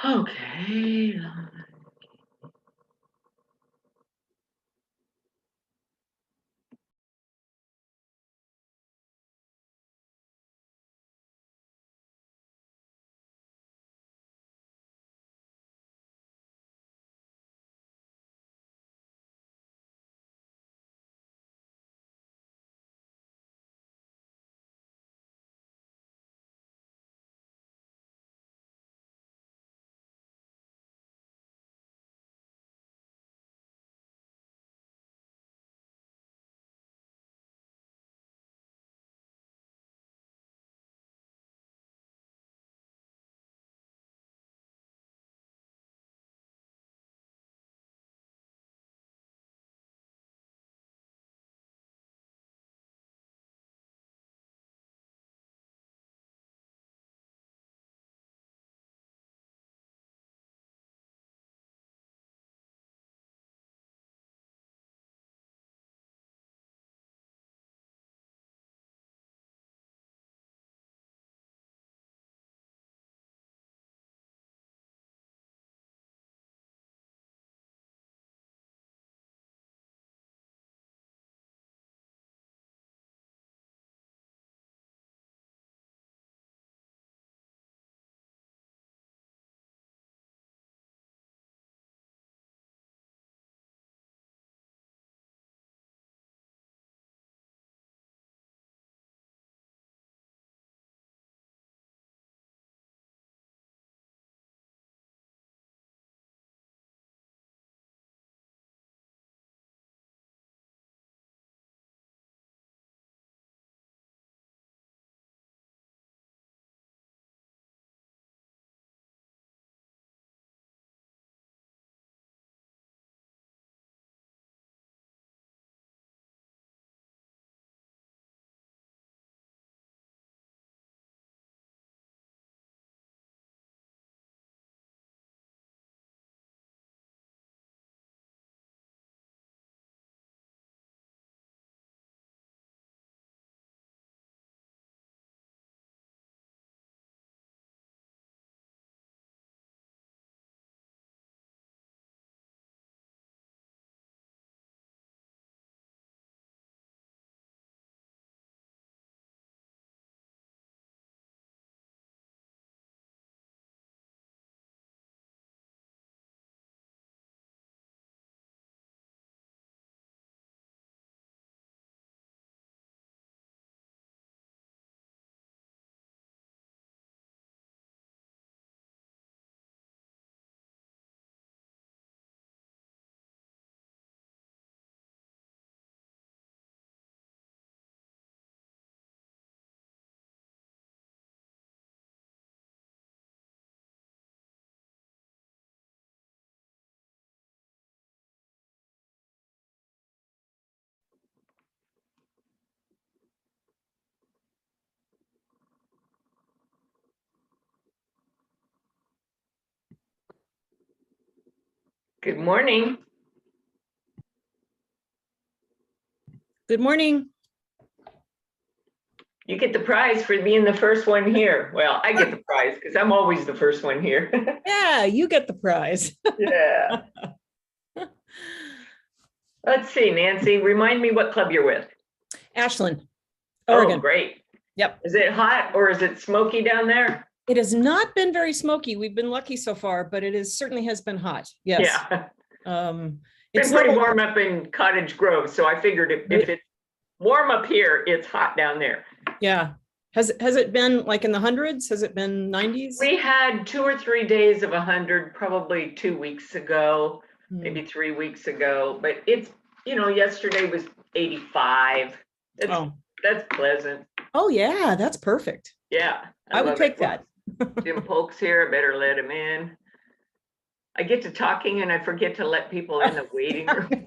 Okay. Good morning. Good morning. You get the prize for being the first one here. Well, I get the prize because I'm always the first one here. Yeah, you get the prize. Yeah. Let's see, Nancy, remind me what club you're with. Ashland, Oh, Oregon. great. Yep. Is it hot or is it smoky down there? It has not been very smoky. We've been lucky so far, but it is certainly has been hot. Yes. Yeah. It's Been pretty warm up in Cottage Grove, so I figured if it's warm up here, it's hot down there. Yeah. Has it been like in the hundreds? Has it been 90s? We had 2 or 3 days of 100, probably 2 weeks ago, maybe 3 weeks ago. But it's, yesterday was 85. That's pleasant. Oh yeah, that's perfect. Yeah, I would take that. Jim Polk's here. I better let him in. I get to talking and I forget to let people in the waiting room.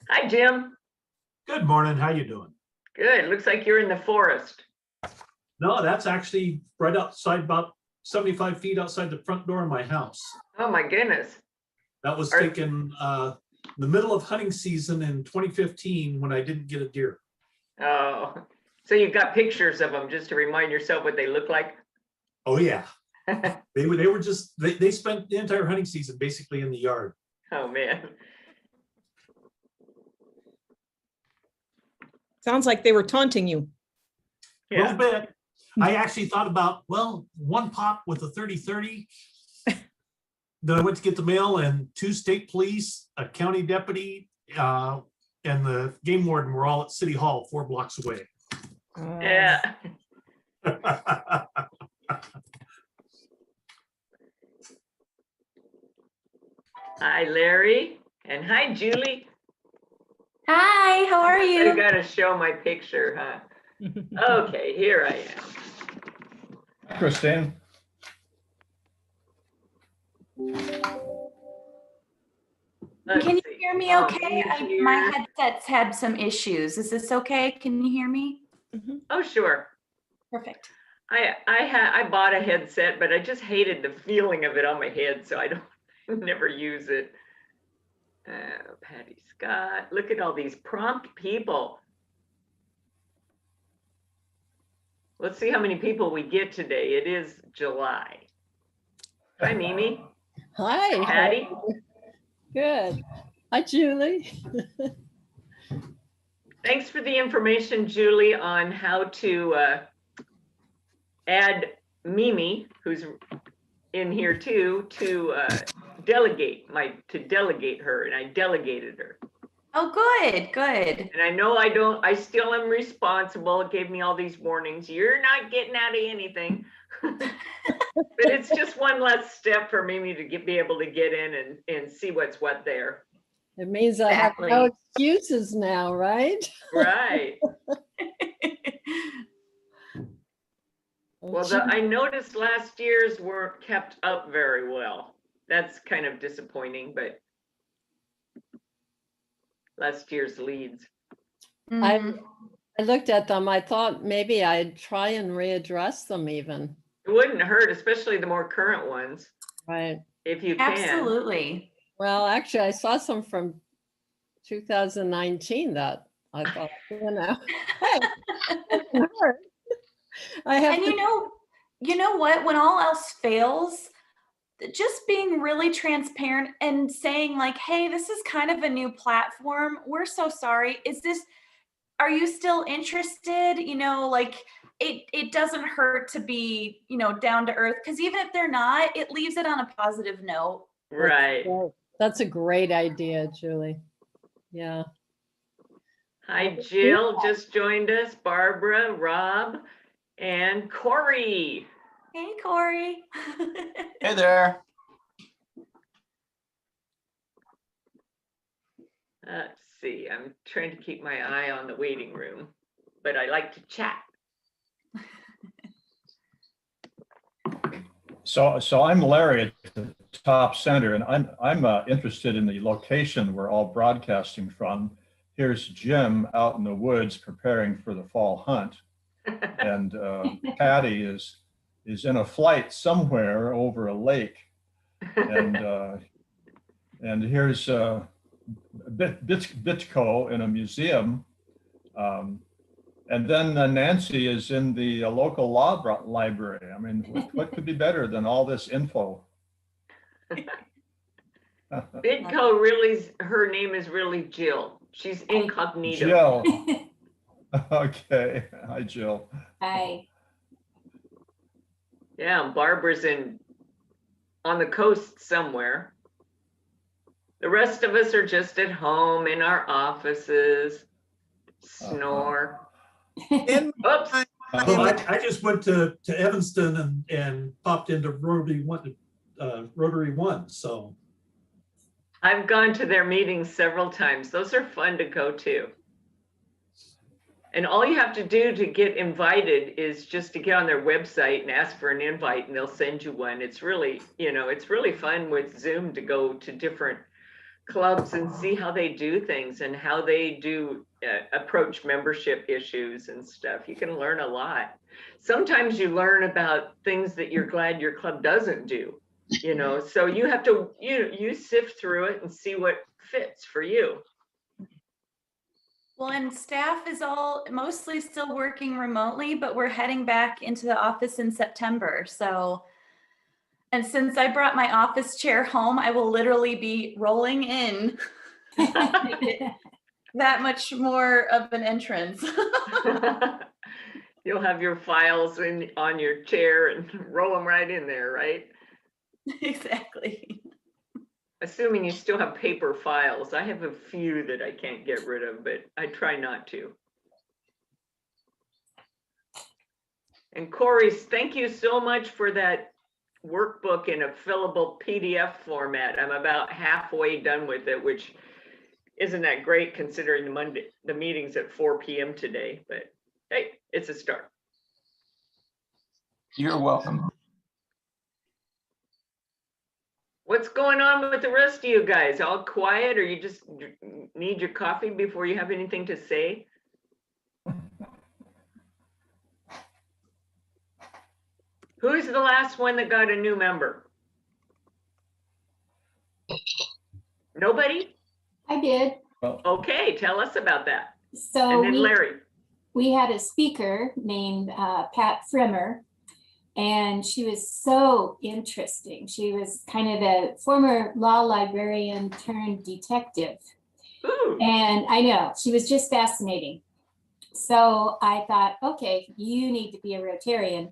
Hi, Jim. Good morning. How you doing? Good. Looks like you're in the forest. No, that's actually right outside, about 75 feet outside the front door of my house. Oh my goodness. That was taken in the middle of hunting season in 2015 when I didn't get a deer. Oh, so you've got pictures of them just to remind yourself what they look like? Oh yeah. They were just, they spent the entire hunting season basically in the yard. Oh, man. Sounds like they were taunting you. A little Yeah. bit. I actually thought about, well, one pop with a 30-30. Then I went to get the mail, and 2 state police, a county deputy, and the game warden were all at City Hall 4 blocks away. Yeah. Hi, Larry. And hi, Julie. Hi, how are I you? gotta show my picture, huh? Okay, here I am. Christine. Let's Can you see. hear me Oh, okay? me My here. headset's had some issues. Is this okay? Can you hear me? Oh, sure. Perfect. I bought a headset, but I just hated the feeling of it on my head, so I don't never use it. Patty Scott, look at all these prompt people. Let's see how many people we get today. It is July. Hi, Mimi. Hi. Patty. Good. Hi, Julie. Thanks for the information, Julie, on how to add Mimi, who's in here too, to delegate her, and I delegated her. Oh, good, good. And I know I still am responsible. It gave me all these warnings. You're not getting out of anything. But it's just one less step for Mimi to be able to get in and see what's what there. It means I Exactly. have no excuses now, right? Right. Well, I noticed last year's weren't kept up very well. That's kind of disappointing, but last year's leads. Mhm. I looked at them. I thought maybe I'd try and readdress them even. It wouldn't hurt, especially the more current ones, Right. if you can. Absolutely. Well, actually, I saw some from 2019 that I thought, it doesn't hurt. I have And to, you know what? When all else fails, just being really transparent and saying like, hey, this is kind of a new platform. We're so sorry. Are you still interested? You know, like it doesn't hurt to be, down to earth, because even if they're not, it leaves it on a positive note. Right. that's a great idea, Julie. Yeah. Hi, Jill just joined us, Barbara, Rob, and Corey. Hey, Corey. Hey there. Let's see, I'm trying to keep my eye on the waiting room, but I like to chat. So I'm Larry at the top center, and I'm interested in the location we're all broadcasting from. Here's Jim out in the woods preparing for the fall hunt, and Patty is in a flight somewhere over a lake, and here's Bitco in a museum. And then Nancy is in the local law library. I mean, what could be better than all this info? Bidco really, her name is really Jill. She's incognito. Jill. Okay. Hi, Jill. Hi. Yeah, Barbara's on the coast somewhere. The rest of us are just at home in our offices, snore. Oops. I just went to Evanston and popped into Rotary One. So I've gone to their meetings several times. Those are fun to go to. And all you have to do to get invited is just to get on their website and ask for an invite, and they'll send you one. It's really, it's really fun with Zoom to go to different clubs and see how they do things and how they do approach membership issues and stuff. You can learn a lot. Sometimes you learn about things that you're glad your club doesn't do, so you have to, you sift through it and see what fits for you. Well, and staff is all mostly still working remotely, but we're heading back into the office in September. So And since I brought my office chair home, I will literally be rolling in. That much more of an entrance. You'll have your files on your chair and roll them right in there, right? Exactly. Assuming you still have paper files. I have a few that I can't get rid of, but I try not to. And Corey, thank you so much for that workbook in a fillable PDF format. I'm about halfway done with it, which isn't that great considering the meeting's at 4 p.m. today, but hey, it's a start. You're welcome. What's going on with the rest of you guys? All quiet, or you just need your coffee before you have anything to say? Who's the last one that got a new member? Nobody? I did. Okay, tell us about that. So And then Larry. we had a speaker named Pat Frimmer, and she was so interesting. She was kind of the former law librarian turned detective. Ooh. And I know, she was just fascinating. So I thought, okay, you need to be a Rotarian.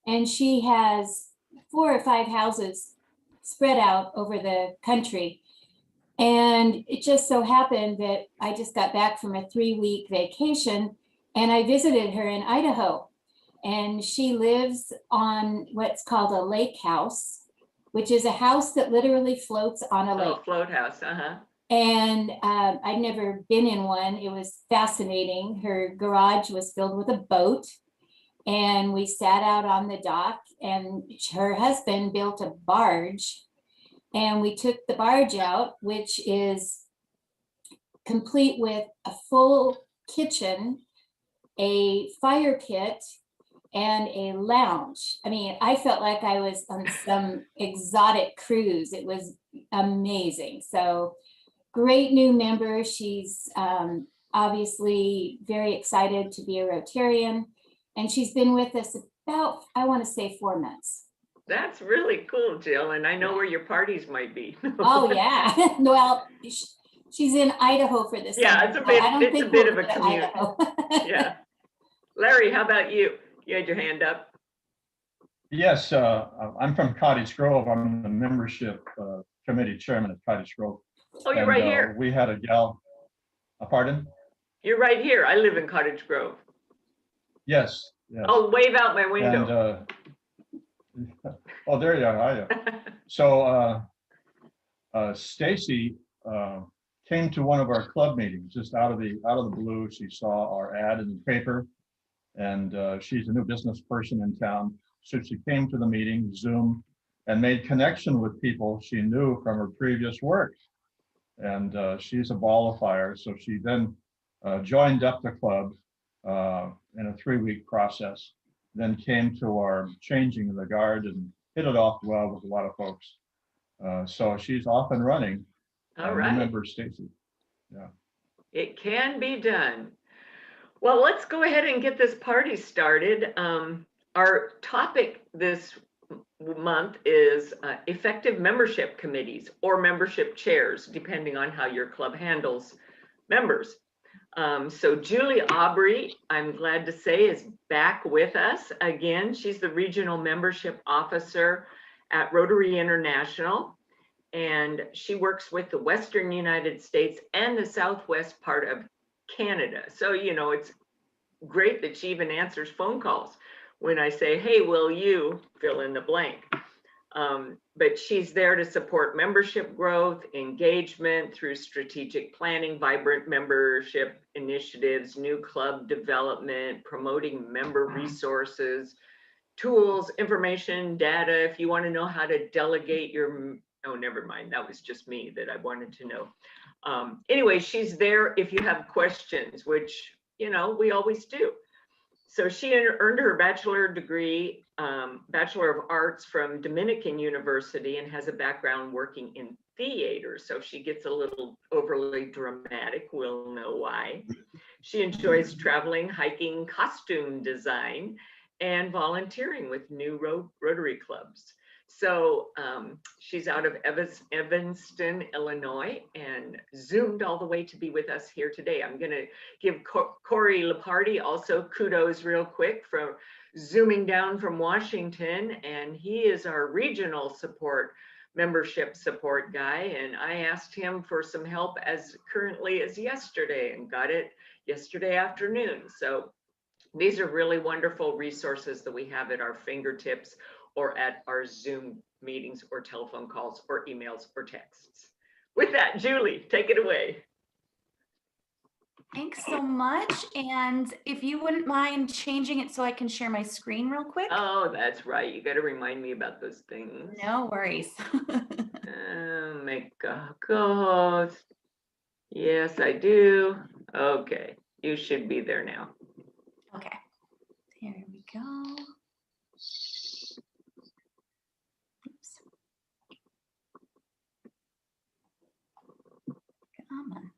And she has 4 or 5 houses spread out over the country. And it just so happened that I just got back from a 3-week vacation and I visited her in Idaho. And she lives on what's called a lake house, which is a house that literally floats on a lake. Oh, float house, uh-huh. And I'd never been in one. It was fascinating. Her garage was filled with a boat. And we sat out on the dock, and her husband built a barge. And we took the barge out, which is complete with a full kitchen, a fire pit, and a lounge. I mean, I felt like I was on some exotic cruise. It was amazing. So great new member. She's obviously very excited to be a Rotarian. And she's been with us about, I want to say 4 months. That's really cool, Jill. And I know where your parties might be. Oh, yeah. Well, she's in Idaho for this. Yeah, summer, it's a bit of a commute. Idaho. Yeah. Larry, how about you? You had your hand up. Yes, I'm from Cottage Grove. I'm the membership committee chairman at Cottage Grove. Oh, you're right here. We had a gal, pardon? You're right here. I live in Cottage Grove. Yes, yes. I'll wave out my window. And, oh, there you are. Are you? So Stacy came to one of our club meetings just out of the blue. She saw our ad in the paper, and she's a new business person in town. So she came to the meeting, Zoom, and made connection with people she knew from her previous work. And she's a ball of fire. So she then joined up the club in a 3-week process, then came to our changing of the guard and hit it off well with a lot of folks. So she's off and running. All right. Remember Stacy. Yeah. It can be done. Well, let's go ahead and get this party started. Our topic this month is effective membership committees or membership chairs, depending on how your club handles members. So Julie Aubry, I'm glad to say, is back with us again. She's the regional membership officer at Rotary International, and she works with the Western United States and the Southwest part of Canada. So, you know, it's great that she even answers phone calls when I say, hey, will you fill in the blank? But she's there to support membership growth, engagement through strategic planning, vibrant membership initiatives, new club development, promoting member resources, tools, information, data. If you want to know how to delegate your, oh, never mind. That was just me that I wanted to know. Anyway, she's there if you have questions, which, you know, we always do. So she earned her bachelor degree, Bachelor of Arts from Dominican University, and has a background working in theater. So if she gets a little overly dramatic, we'll know why. She enjoys traveling, hiking, costume design, and volunteering with new Rotary clubs. So she's out of Evanston, Illinois, and zoomed all the way to be with us here today. I'm going to give Corey Leparty also kudos real quick for zooming down from Washington, and he is our regional membership support guy, and I asked him for some help as currently as yesterday and got it yesterday afternoon. So these are really wonderful resources that we have at our fingertips or at our Zoom meetings or telephone calls or emails or texts. With that, Julie, take it away. Thanks so much. And if you wouldn't mind changing it so I can share my screen real quick. Oh, that's right. You got to remind me about those things. No worries. Make a co-host. Yes, I do. Okay, you should be there now. Okay, here we go. Oops. Come on.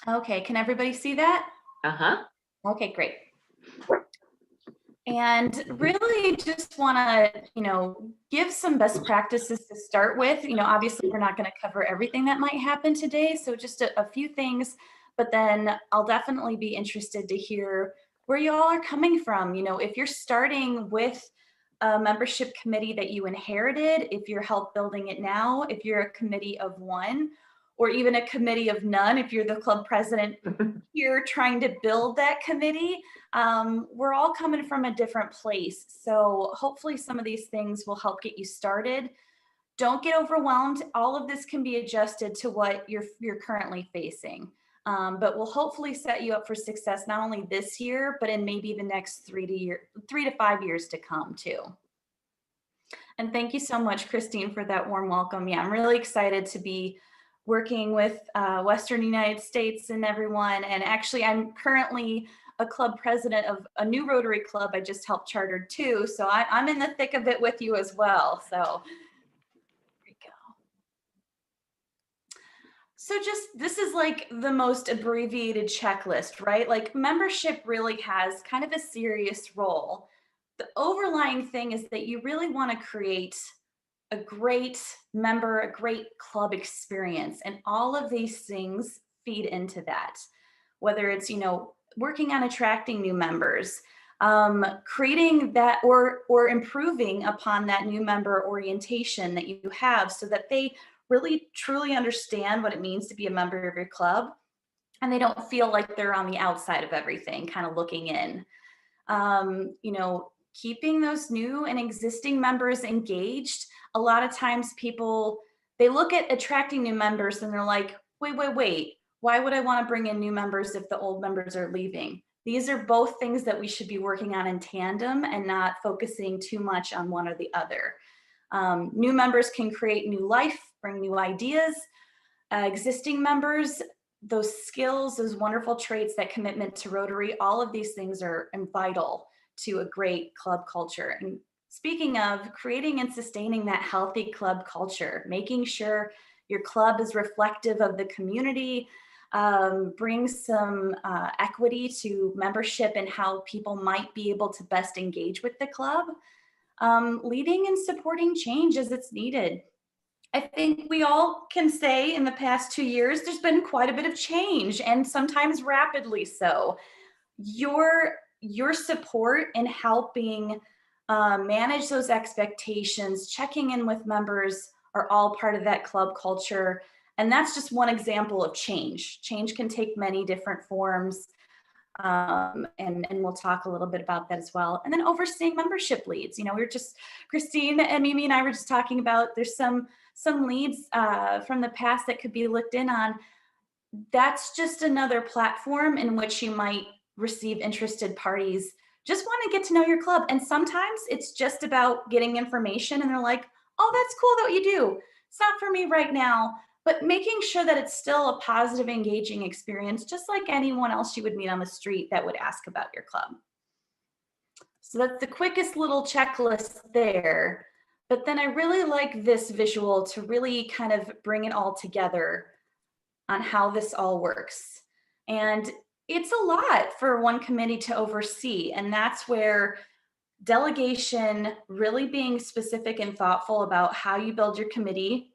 Okay, can everybody see that? Uh-huh. Okay, great. And really just want to, give some best practices to start with. Obviously we're not going to cover everything that might happen today. So just a few things, but then I'll definitely be interested to hear where you all are coming from. If you're starting with a membership committee that you inherited, if you're help building it now, if you're a committee of one, or even a committee of none, if you're the club president here trying to build that committee, we're all coming from a different place. So hopefully some of these things will help get you started. Don't get overwhelmed. All of this can be adjusted to what you're currently facing. But we'll hopefully set you up for success, not only this year, but in maybe the next 3 to 5 years to come too. And thank you so much, Christine, for that warm welcome. Yeah, I'm really excited to be working with Western United States and everyone. And actually, I'm currently a club president of a new Rotary club I just helped charter too. So I'm in the thick of it with you as well. So there we go. So this is like the most abbreviated checklist, right? Like membership really has kind of a serious role. The overlying thing is that you really want to create a great member, a great club experience. And all of these things feed into that, whether it's, working on attracting new members, creating that or improving upon that new member orientation that you have so that they really truly understand what it means to be a member of your club. And they don't feel like they're on the outside of everything, kind of looking in. Keeping those new and existing members engaged. A lot of times they look at attracting new members and they're like, wait, why would I want to bring in new members if the old members are leaving? These are both things that we should be working on in tandem and not focusing too much on one or the other. New members can create new life, bring new ideas. Existing members, those skills, those wonderful traits, that commitment to Rotary, all of these things are vital to a great club culture. And speaking of creating and sustaining that healthy club culture, making sure your club is reflective of the community, brings some equity to membership and how people might be able to best engage with the club, leading and supporting change as it's needed. I think we all can say in the past 2 years, there's been quite a bit of change, and sometimes rapidly so. Your support in helping manage those expectations, checking in with members are all part of that club culture. And that's just one example of change. Change can take many different forms. And we'll talk a little bit about that as well. And then overseeing membership leads. Christine and Mimi and I were just talking about, there's some leads from the past that could be looked in on. That's just another platform in which you might receive interested parties just want to get to know your club. And sometimes it's just about getting information and they're like, oh, that's cool that you do. It's not for me right now, but making sure that it's still a positive, engaging experience, just like anyone else you would meet on the street that would ask about your club. So that's the quickest little checklist there. But then I really like this visual to really kind of bring it all together on how this all works. And it's a lot for one committee to oversee. And that's where delegation, really being specific and thoughtful about how you build your committee,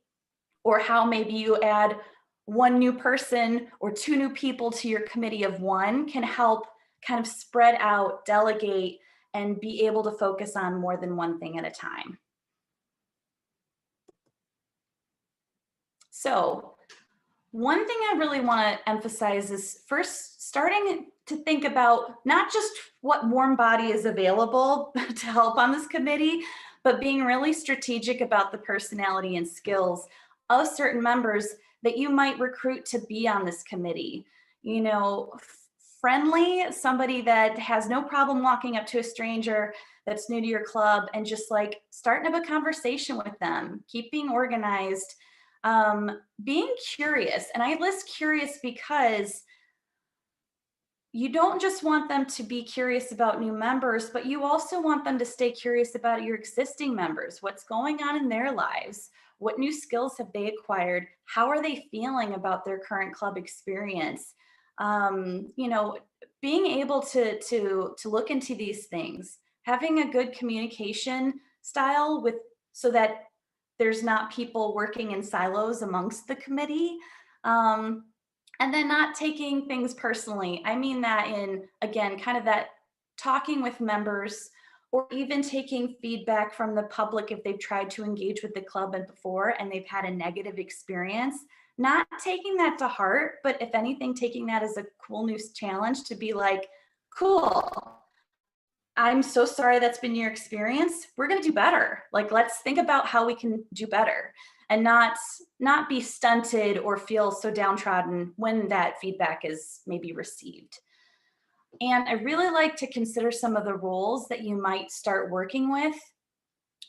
or how maybe you add one new person or two new people to your committee of one, can help kind of spread out, delegate, and be able to focus on more than one thing at a time. So one thing I really want to emphasize is first starting to think about not just what warm body is available to help on this committee, but being really strategic about the personality and skills of certain members that you might recruit to be on this committee. You know, friendly, somebody that has no problem walking up to a stranger that's new to your club and just like starting up a conversation with them, keep being organized, being curious. And I list curious because you don't just want them to be curious about new members, but you also want them to stay curious about your existing members. What's going on in their lives? What new skills have they acquired? How are they feeling about their current club experience? You know, being able to look into these things, having a good communication style with, so that there's not people working in silos amongst the committee. And then not taking things personally. I mean that in, again, kind of that talking with members, or even taking feedback from the public if they've tried to engage with the club before and they've had a negative experience. Not taking that to heart, but if anything, taking that as a cool new challenge to be like, cool, I'm so sorry that's been your experience. We're going to do better. Like, let's think about how we can do better, and not be stunted or feel so downtrodden when that feedback is maybe received. And I really like to consider some of the roles that you might start working with.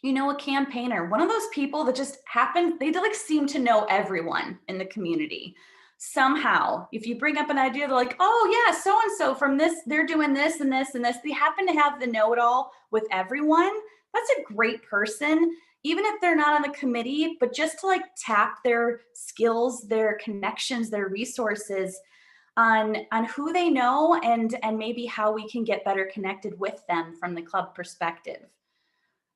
You know, a campaigner, one of those people that just happen, they like seem to know everyone in the community. Somehow, if you bring up an idea, they're like, oh yeah, so-and-so from this, they're doing this and this and this. They happen to have the know-it-all with everyone. That's a great person, even if they're not on the committee, but just to like tap their skills, their connections, their resources on who they know, and maybe how we can get better connected with them from the club perspective.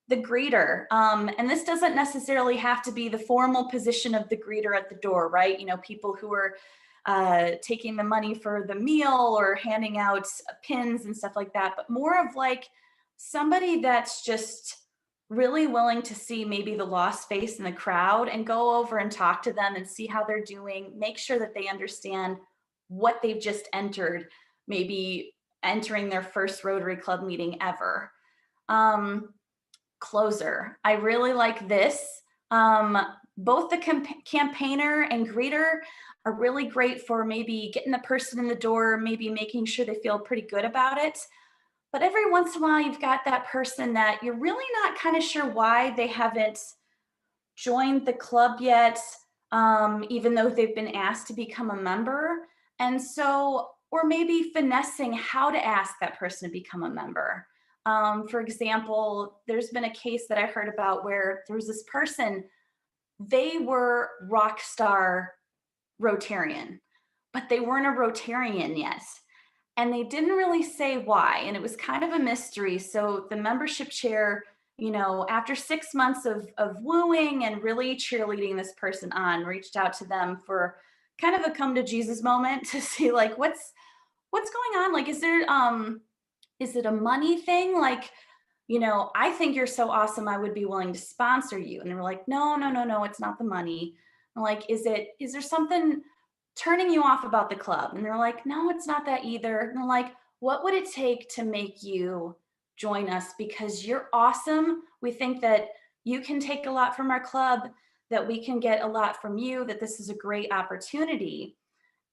The greeter, and this doesn't necessarily have to be the formal position of the greeter at the door, right? You know, people who are taking the money for the meal or handing out pins and stuff like that, but more of like somebody that's just really willing to see maybe the lost face in the crowd and go over and talk to them and see how they're doing, make sure that they understand what they've just entered, maybe entering their first Rotary Club meeting ever. Closer. I really like this. Both the campaigner and greeter are really great for maybe getting the person in the door, maybe making sure they feel pretty good about it. But every once in a while, you've got that person that you're really not kind of sure why they haven't joined the club yet, even though they've been asked to become a member. And so, or maybe finessing how to ask that person to become a member. For example, there's been a case that I heard about where there was this person, they were rock star Rotarian, but they weren't a Rotarian yet. And they didn't really say why. And it was kind of a mystery. So the membership chair, you know, after 6 months of wooing and really cheerleading this person on, reached out to them for kind of a come to Jesus moment to see like, what's going on? Like, is it a money thing? Like, you know, I think you're so awesome, I would be willing to sponsor you. And they were like, no, it's not the money. I'm like, is there something turning you off about the club? And they're like, no, it's not that either. And they're like, what would it take to make you join us? Because you're awesome. We think that you can take a lot from our club, that we can get a lot from you, that this is a great opportunity.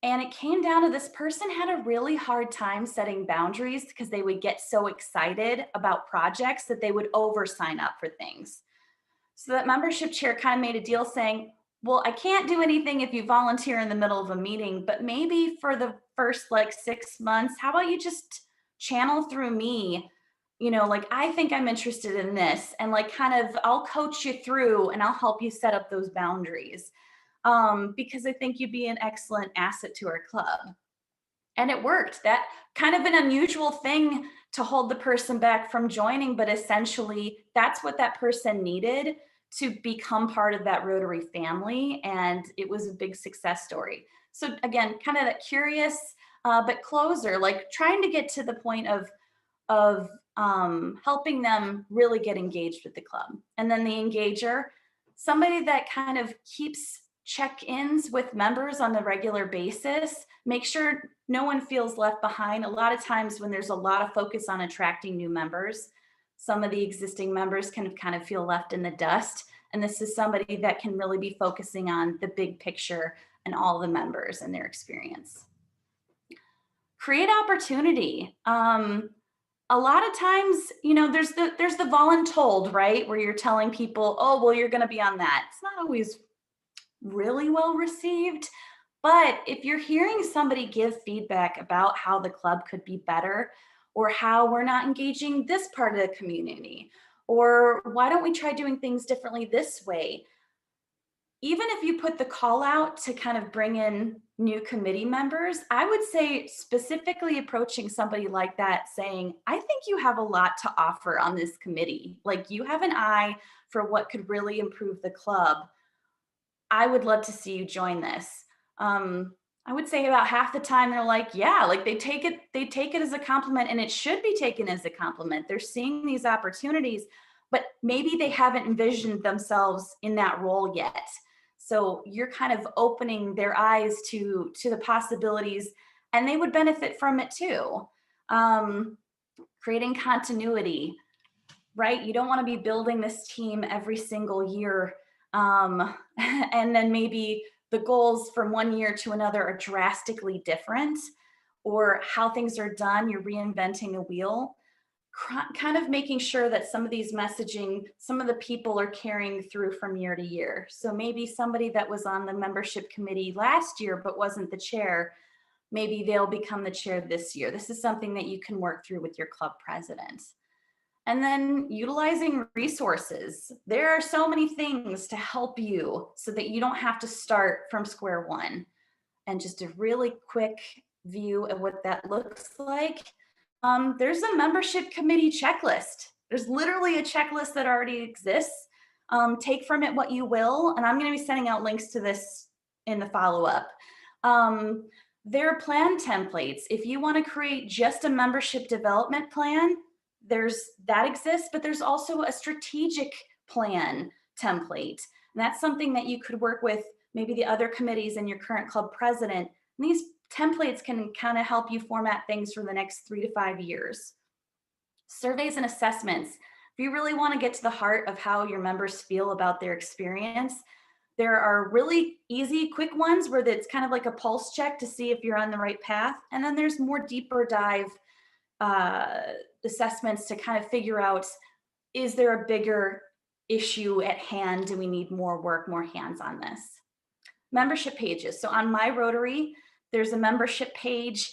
And it came down to this person had a really hard time setting boundaries because they would get so excited about projects that they would over sign up for things. So that membership chair kind of made a deal saying, well, I can't do anything if you volunteer in the middle of a meeting, but maybe for the first like 6 months, how about you just channel through me? You know, like, I think I'm interested in this, and like kind of I'll coach you through and I'll help you set up those boundaries. Because I think you'd be an excellent asset to our club. And it worked. That kind of an unusual thing to hold the person back from joining, but essentially that's what that person needed to become part of that Rotary family. And it was a big success story. So again, kind of that curious, but closer, like trying to get to the point of helping them really get engaged with the club. And then the engager, somebody that kind of keeps check-ins with members on a regular basis, make sure no one feels left behind. A lot of times when there's a lot of focus on attracting new members, some of the existing members can kind of feel left in the dust. And this is somebody that can really be focusing on the big picture and all the members and their experience. Create opportunity. A lot of times, you know, there's the voluntold, right? Where you're telling people, oh, well, you're going to be on that. It's not always really well received. But if you're hearing somebody give feedback about how the club could be better, or how we're not engaging this part of the community, or why don't we try doing things differently this way? Even if you put the call out to kind of bring in new committee members, I would say specifically approaching somebody like that saying, I think you have a lot to offer on this committee. Like you have an eye for what could really improve the club. I would love to see you join this. I would say about half the time they're like, yeah, like they take it as a compliment, and it should be taken as a compliment. They're seeing these opportunities, but maybe they haven't envisioned themselves in that role yet. So you're kind of opening their eyes to the possibilities, and they would benefit from it too. Creating continuity, right? You don't want to be building this team every single year. And then maybe the goals from one year to another are drastically different, or how things are done, you're reinventing the wheel. Kind of making sure that some of these messaging, some of the people are carrying through from year to year. So maybe somebody that was on the membership committee last year but wasn't the chair, maybe they'll become the chair this year. This is something that you can work through with your club president. And then utilizing resources. There are so many things to help you so that you don't have to start from square one. And just a really quick view of what that looks like. There's a membership committee checklist. There's literally a checklist that already exists. Take from it what you will. And I'm going to be sending out links to this in the follow-up. There are plan templates. If you want to create just a membership development plan, that exists, but there's also a strategic plan template. And that's something that you could work with maybe the other committees and your current club president. And these templates can kind of help you format things for the next 3 to 5 years. Surveys and assessments. If you really want to get to the heart of how your members feel about their experience, there are really easy, quick ones where it's kind of like a pulse check to see if you're on the right path. And then there's more deeper dive assessments to kind of figure out, is there a bigger issue at hand? Do we need more work, more hands on this? Membership pages. So on My Rotary, there's a membership page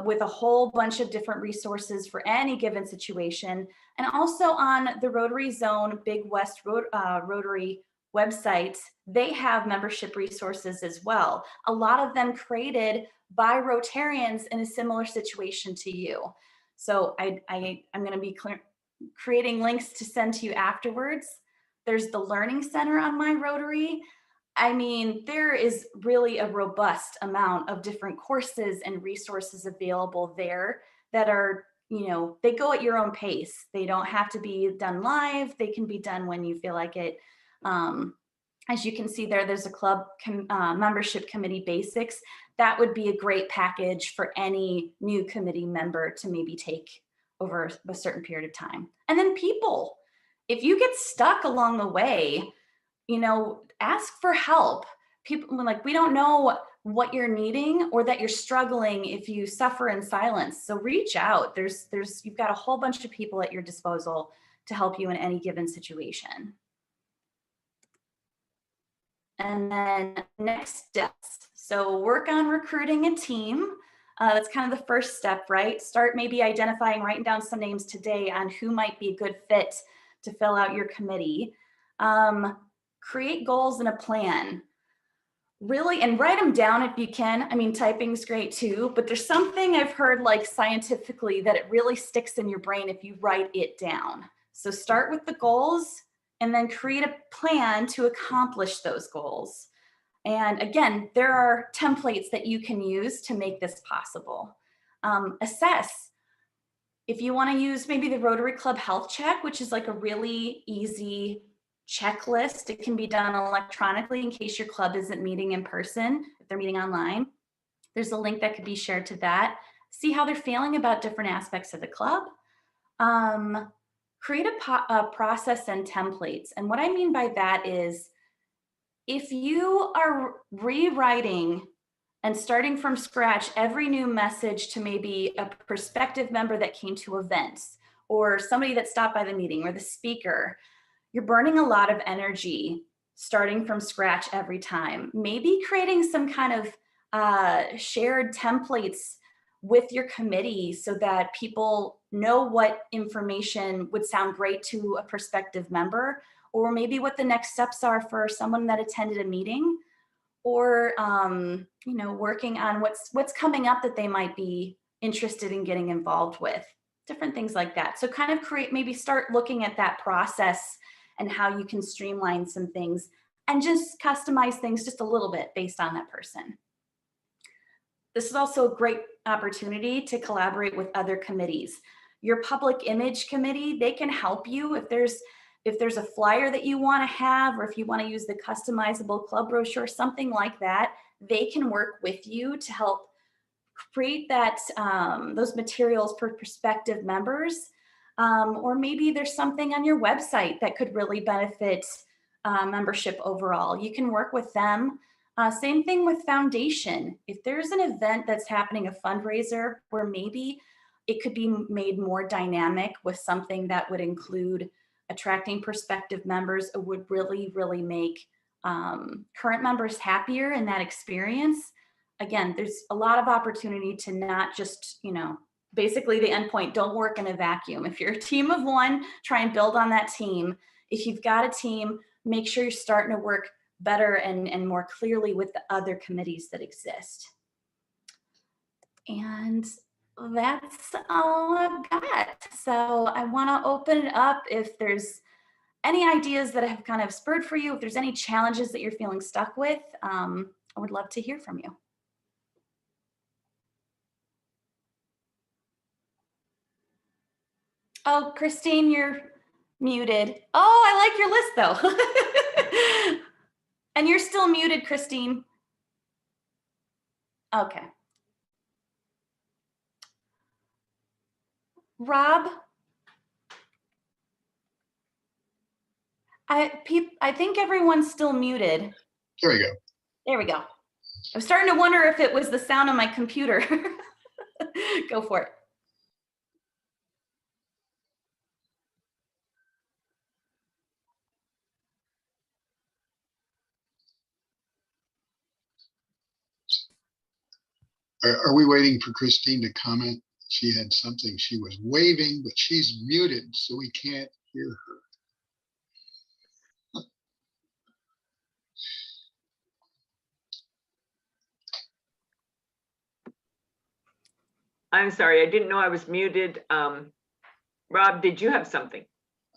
with a whole bunch of different resources for any given situation. And also on the Rotary Zone Big West Rotary website, they have membership resources as well. A lot of them created by Rotarians in a similar situation to you. So I'm going to be creating links to send to you afterwards. There's the Learning Center on My Rotary. I mean, there is really a robust amount of different courses and resources available there that are, you know, they go at your own pace. They don't have to be done live. They can be done when you feel like it. As you can see there, there's a club membership committee basics. That would be a great package for any new committee member to maybe take over a certain period of time. And then people, if you get stuck along the way, you know, ask for help. People like, we don't know what you're needing or that you're struggling if you suffer in silence. So reach out. You've got a whole bunch of people at your disposal to help you in any given situation. And then next steps. So work on recruiting a team. That's kind of the first step, right? Start maybe identifying, writing down some names today on who might be a good fit to fill out your committee. Create goals and a plan. really, and write them down if you can. I mean, typing's great too, but there's something I've heard like scientifically that it really sticks in your brain if you write it down. So start with the goals and then create a plan to accomplish those goals. And again, there are templates that you can use to make this possible. Assess. If you want to use maybe the Rotary Club Health Check, which is like a really easy checklist, it can be done electronically in case your club isn't meeting in person, if they're meeting online. There's a link that could be shared to that. See how they're feeling about different aspects of the club. Create a process and templates. And what I mean by that is, if you are rewriting and starting from scratch every new message to maybe a prospective member that came to events or somebody that stopped by the meeting or the speaker, you're burning a lot of energy starting from scratch every time. Maybe creating some kind of shared templates with your committee so that people know what information would sound great to a prospective member, or maybe what the next steps are for someone that attended a meeting, or you know, working on what's coming up that they might be interested in getting involved with, different things like that. So kind of maybe start looking at that process and how you can streamline some things and just customize things just a little bit based on that person. This is also a great opportunity to collaborate with other committees. Your public image committee, they can help you if there's a flyer that you want to have, or if you want to use the customizable club brochure, something like that. They can work with you to help create that those materials for prospective members. Or maybe there's something on your website that could really benefit membership overall. You can work with them. Same thing with foundation. If there's an event that's happening, a fundraiser, where maybe it could be made more dynamic with something that would include attracting prospective members, it would really, really make current members happier in that experience. Again, there's a lot of opportunity to not just, you know, basically the endpoint, don't work in a vacuum. If you're a team of one, try and build on that team. If you've got a team, make sure you're starting to work better and more clearly with the other committees that exist. And that's all I've got. So I want to open it up if there's any ideas that have kind of spurred for you, if there's any challenges that you're feeling stuck with. I would love to hear from you. Oh, Christine, you're muted. Oh, I like your list though. And you're still muted, Christine. Okay. Rob, I think everyone's still muted. There we go. There we go. I was starting to wonder if it was the sound of my computer. Go for it. Are we waiting for Christine to comment? She had something she was waving, but she's muted, so we can't hear her. I'm sorry, I didn't know I was muted. Rob, did you have something?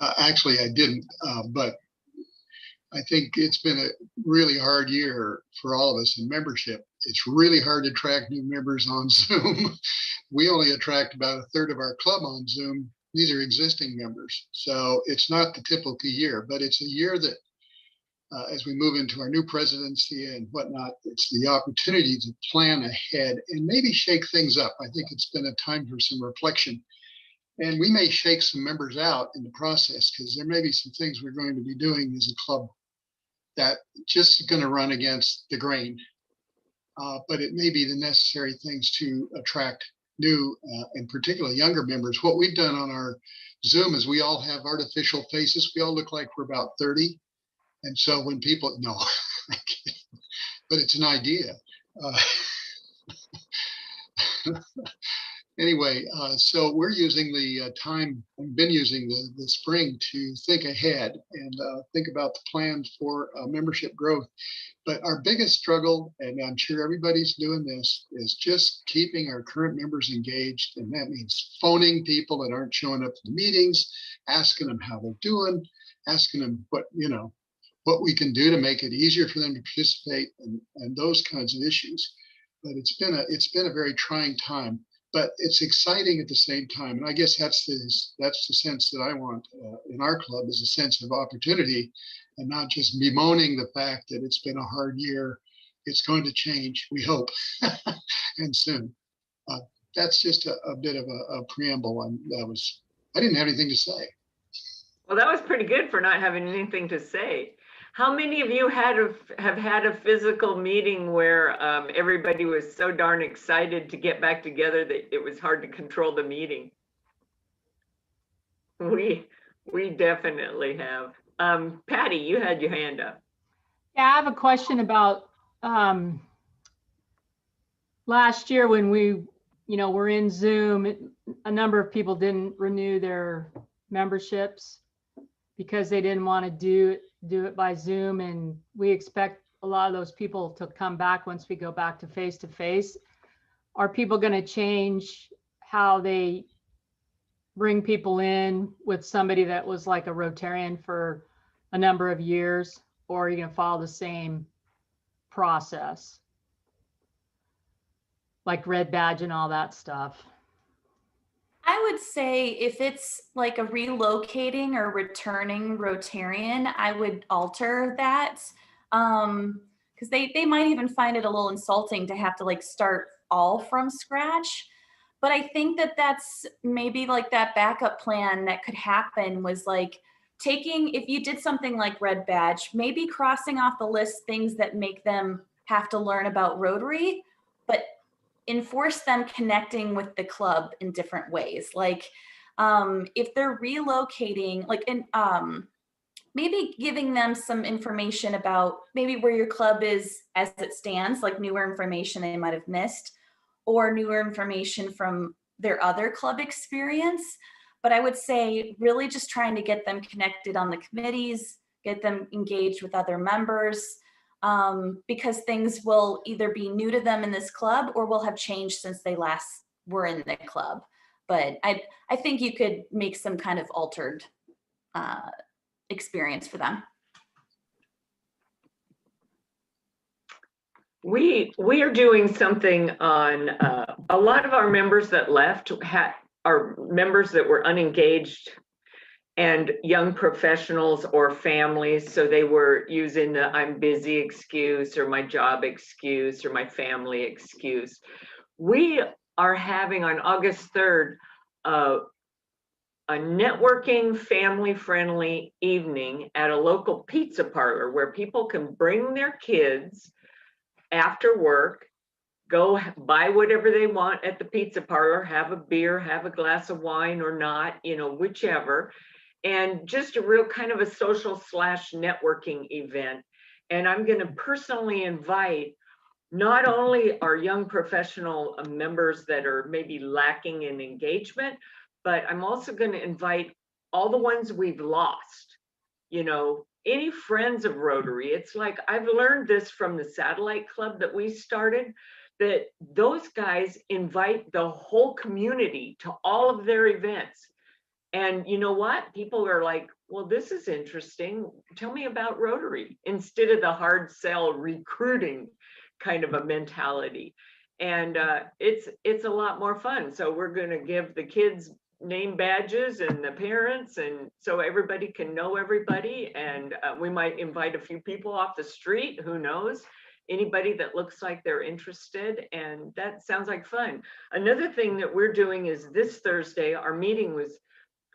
Actually, I didn't, but I think it's been a really hard year for all of us in membership. It's really hard to attract new members on Zoom. We only attract about a third of our club on Zoom. These are existing members. So it's not the typical year, but it's a year that as we move into our new presidency and whatnot, it's the opportunity to plan ahead and maybe shake things up. I think it's been a time for some reflection. And we may shake some members out in the process because there may be some things we're going to be doing as a club that just going to run against the grain. But it may be the necessary things to attract new and particularly younger members. What we've done on our Zoom is we all have artificial faces. We all look like we're about 30. And so when people, no, but it's an idea. Anyway, so we're using the time, we've been using the spring to think ahead and think about the plans for membership growth. But our biggest struggle, and I'm sure everybody's doing this, is just keeping our current members engaged. And that means phoning people that aren't showing up to the meetings, asking them how they're doing, asking them what we can do to make it easier for them to participate, and those kinds of issues. But it's been a very trying time, but it's exciting at the same time. And I guess that's the sense that I want in our club, is a sense of opportunity, and not just bemoaning the fact that it's been a hard year. It's going to change, we hope, and soon. That's just a bit of a preamble, and I didn't have anything to say. Well, that was pretty good for not having anything to say. How many of you have had a physical meeting where everybody was so darn excited to get back together that it was hard to control the meeting? We definitely have. Patty, you had your hand up. Yeah, I have a question about last year when we, were in Zoom. A number of people didn't renew their memberships because they didn't want to do it by Zoom, and we expect a lot of those people to come back once we go back to face. Are people going to change how they bring people in with somebody that was like a Rotarian for a number of years, or are you going to follow the same process like red badge and all that stuff? I would say if it's like a relocating or returning Rotarian, I would alter that. Because they might even find it a little insulting to have to like start all from scratch. But I think that's maybe like that backup plan that could happen was like if you did something like red badge, maybe crossing off the list things that make them have to learn about Rotary, but enforce them connecting with the club in different ways. Like if they're relocating, like maybe giving them some information about maybe where your club is as it stands, like newer information they might have missed, or newer information from their other club experience. But I would say really just trying to get them connected on the committees, get them engaged with other members, because things will either be new to them in this club or will have changed since they last were in the club. But I think you could make some kind of altered experience for them. We are doing something on a lot of our members that left are members that were unengaged and young professionals or families. So they were using the I'm busy excuse or my job excuse or my family excuse. We are having on August 3rd a networking family-friendly evening at a local pizza parlor where people can bring their kids after work, go buy whatever they want at the pizza parlor, have a beer, have a glass of wine or not, whichever. And just a real kind of a social / networking event. And I'm going to personally invite not only our young professional members that are maybe lacking in engagement, but I'm also going to invite all the ones we've lost, any friends of Rotary. It's like, I've learned this from the satellite club that we started, that those guys invite the whole community to all of their events. And you know what? People are like, well, this is interesting. Tell me about Rotary, instead of the hard sell recruiting kind of a mentality. And it's a lot more fun. So we're going to give the kids name badges and the parents, and so everybody can know everybody. And we might invite a few people off the street, who knows, anybody that looks like they're interested. And that sounds like fun. Another thing that we're doing is this Thursday, our meeting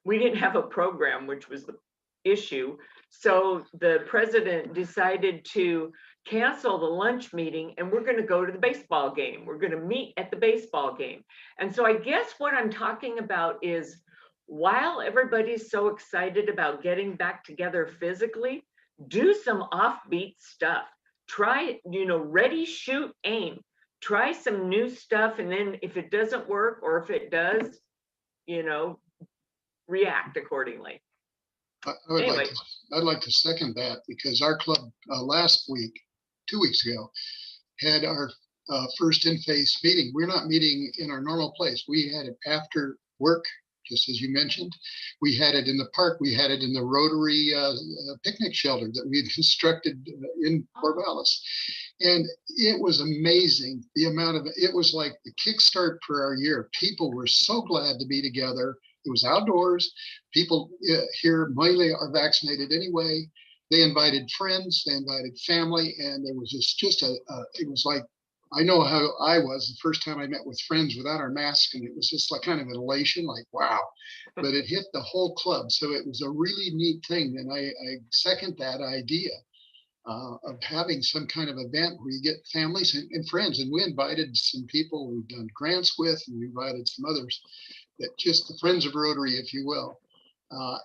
we didn't have a program, which was the issue. So the president decided to cancel the lunch meeting, and we're going to go to the baseball game. We're going to meet at the baseball game. And so I guess what I'm talking about is, while everybody's so excited about getting back together physically, do some offbeat stuff. Try, ready, shoot, aim. try some new stuff, and then if it doesn't work, or if it does, you know, react accordingly. Anyway. I'd like to second that, because our club last week, 2 weeks ago, had our first in-face meeting. We're not meeting in our normal place. We had it after work, just as you mentioned. We had it in the park. We had it in the Rotary picnic shelter that we had constructed in Corvallis. And it was amazing, the amount of, it was like the kickstart for our year. People were so glad to be together. It was outdoors. People here mainly are vaccinated anyway. They invited friends, they invited family, and there was just it was like, I know how I was the first time I met with friends without our mask, and it was just like kind of an elation, like, wow. But it hit the whole club. So it was a really neat thing. And I second that idea of having some kind of event where you get families and friends. And we invited some people we've done grants with, and we invited some others, that just the friends of Rotary, if you will.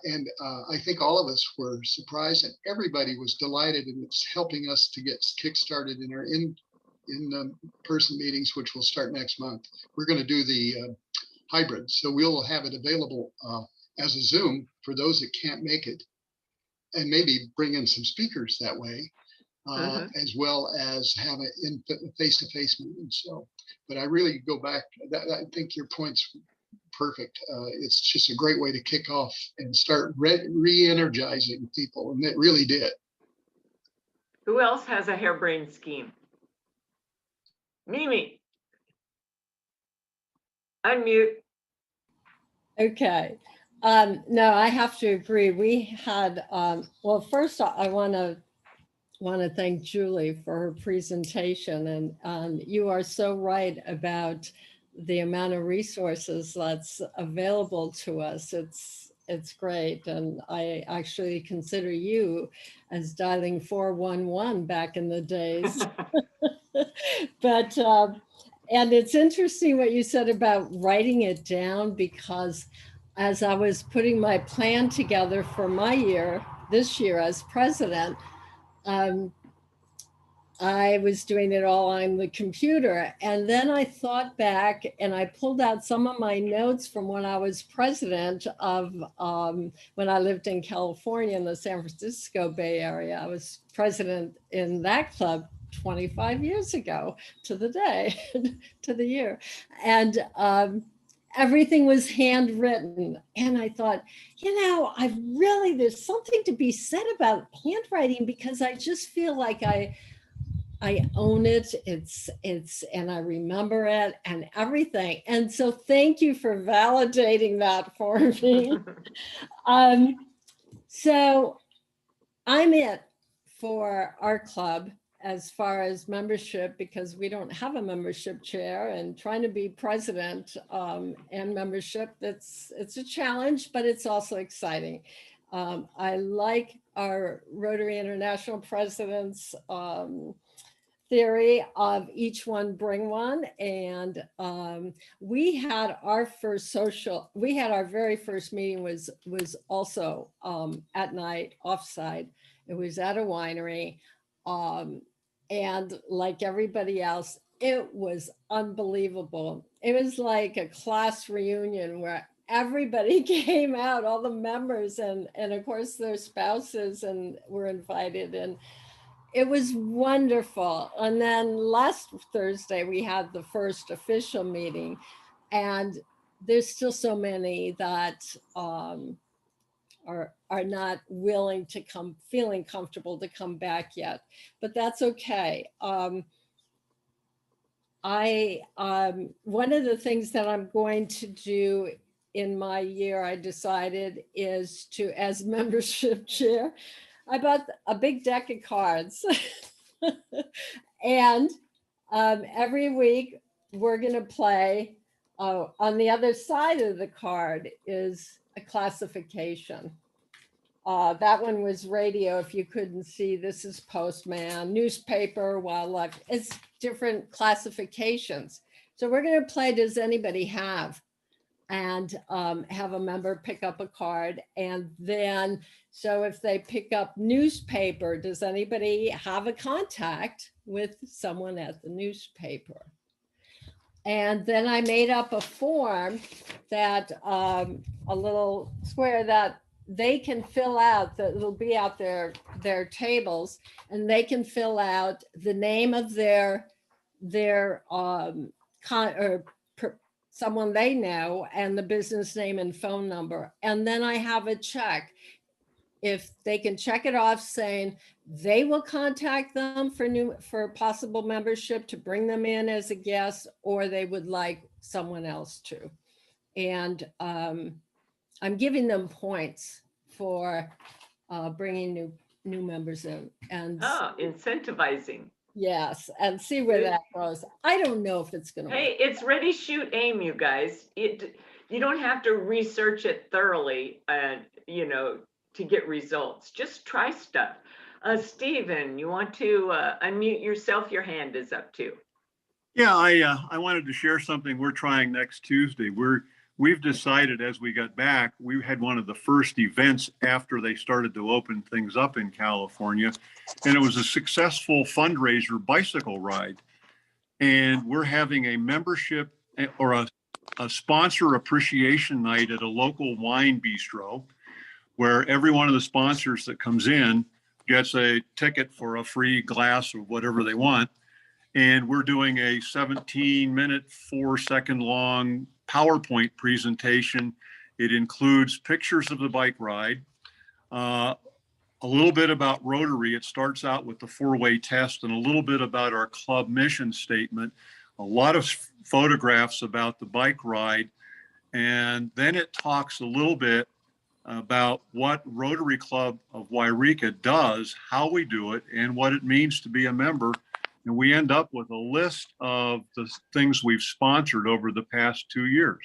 And I think all of us were surprised, and everybody was delighted, and it's helping us to get kickstarted in our in-person meetings, which will start next month. We're going to do the hybrid, so we'll have it available as a Zoom for those that can't make it, and maybe bring in some speakers that way, as well as have it in face-to-face meetings. So, but I really go back, I think your point's perfect. It's just a great way to kick off and start re-energizing people, and it really did. Who else has a harebrained scheme? Mimi. Unmute. Okay. No, I have to agree. We had, well, first I want to thank Julie for her presentation, and you are so right about the amount of resources that's available to us. It's great. And I actually consider you as dialing 411 back in the days. But, and it's interesting what you said about writing it down, because as I was putting my plan together for my year, this year as president, I was doing it all on the computer. And then I thought back and I pulled out some of my notes from when I was president of, when I lived in California in the San Francisco Bay Area. I was president in that club 25 years ago to the day, to the year. And everything was handwritten. And I thought, you know, there's something to be said about handwriting, because I just feel like I own it. And I remember it and everything. And so thank you for validating that for me. So I'm it for our club as far as membership, because we don't have a membership chair, and trying to be president and membership, it's a challenge, but it's also exciting. I like our Rotary International president's theory of each one bring one. And we had our very first meeting was also at night offsite. It was at a winery. And like everybody else, it was unbelievable. It was like a class reunion where everybody came out, all the members, and of course their spouses, and were invited, and it was wonderful. And then last Thursday we had the first official meeting, and there's still so many that are not willing to come, feeling comfortable to come back yet, but that's okay. One of the things that I'm going to do in my year, I decided, is to, as membership chair, I bought a big deck of cards. And every week we're going to play. On the other side of the card is a classification. That one was radio. If you couldn't see, this is postman, newspaper, wildlife. It's different classifications. So we're going to play Does Anybody Have? And have a member pick up a card. And then, so if they pick up newspaper, does anybody have a contact with someone at the newspaper? And then I made up a form that, a little square that they can fill out, that it'll be out their tables, and they can fill out the name of their someone they know, and the business name and phone number. And then I have a check. If they can check it off saying they will contact them for possible membership to bring them in as a guest, or they would like someone else to. And I'm giving them points for bringing new members in. And Incentivizing. yes, and see where that goes. I don't know if it's going to work. Hey, it's ready, shoot, aim, you guys. You don't have to research it thoroughly, to get results. Just try stuff. Stephen, you want to unmute yourself? Your hand is up too. Yeah, I wanted to share something we're trying next Tuesday. We've decided as we got back, we had one of the first events after they started to open things up in California, and it was a successful fundraiser bicycle ride. And we're having a membership or a sponsor appreciation night at a local wine bistro, where every one of the sponsors that comes in gets a ticket for a free glass of whatever they want. And we're doing a 17-minute, 4-second long PowerPoint presentation. It includes pictures of the bike ride, a little bit about Rotary. It starts out with the 4-way test and a little bit about our club mission statement, a lot of photographs about the bike ride. And then it talks a little bit about what Rotary Club of Wairika does, how we do it, and what it means to be a member. And we end up with a list of the things we've sponsored over the past 2 years.